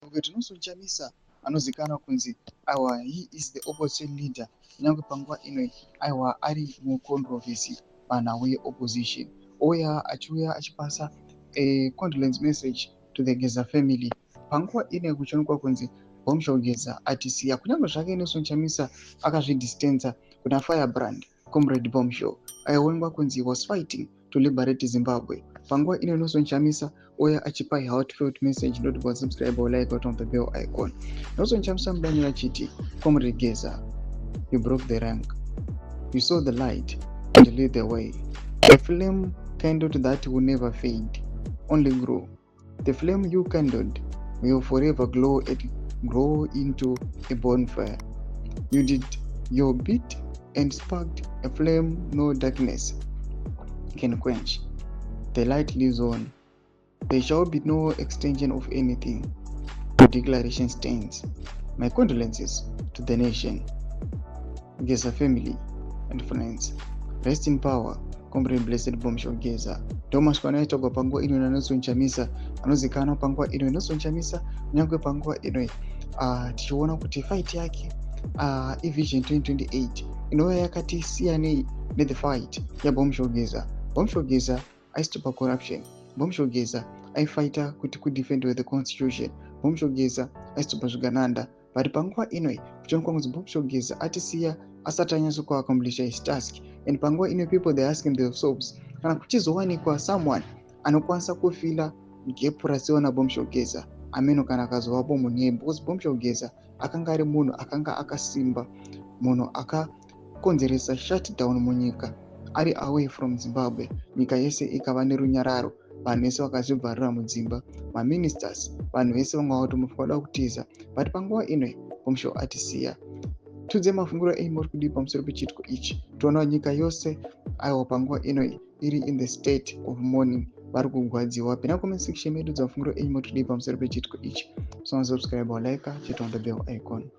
Advocate NELSONCHAMISA anozikana kunzi aiwa he is the opposition leader nyangwe panguva ino aiwa ari mucontroversy panhau yeopposition ouya achiuya achipasa a condolence message to the Geza family panguva ino kuchionekwa kunzi Geza atisiya kunyange zvake NELSONCHAMISA akazvidistenza kuna firebrand comrade Bombshaw aionekwa kunzi was fighting to liberate Zimbabwe. Panguva ino NELSONCHAMISA ouya achipa heartfelt message not about subscribe or like on the bell icon. NELSONCHAMISA mudanyi achiti comrade Geza, you broke the rank, you saw the light and you lit the way. The flame kindled that will never fade, only grow. The flame you kindled will forever glow and grow into a bonfire. You did your bit and sparked a flame no darkness can quench. The light lives on. There shall be no extension of anything. The declaration stands. My condolences to the nation, Geza family and friends. Rest in power, comrade blessed Bombshaw Geza. Thomas kwanaitogwa panguva ino naNELSONCHAMISA anozikanwa panguva ino NELSONCHAMISA nyangwe panguva ino tichiona kuti fight yake eVision 2028 inova yakati siyanei nethe fight yaBombshaw Geza. Bombshaw Geza aistopa corruption. Bombshaw Geza aifighta kuti kudefendwe the constitution. Bombshaw Geza aistopa zvigananda. But panguva ino kuchionekwa kunzi Bombshaw Geza atisiya asati anyatsokuaccomplish his task. And panguva ino people they asking themselves kana kuchizowanikwa someone anokwanisa kufila gap rasiwa naBombshaw Geza ameno kana akazovapo munhu because Bombshaw Geza akanga ari munhu akanga akasimba, munhu akakonzeresa shutdown munyika ari away from Zimbabwe. Nyika yese ikava nerunyararo, vanhu vese vakazvibvarira mudzimba, maministers, vanhu vese vamwe vatomufoda kutiza. But panguva ino Bombshaw atisiya. Tudze mafunguro enyu muri kudii pamusoro pechiitiko ichi. Toona nyika yose aiwa panguva ino iri in the state of mourning, vari kugwadziwa. Pina comment section medu dzamafunguro enyu muri kudii pamusoro pechiitiko ichi. So subscribe or like, hit on the bell icon.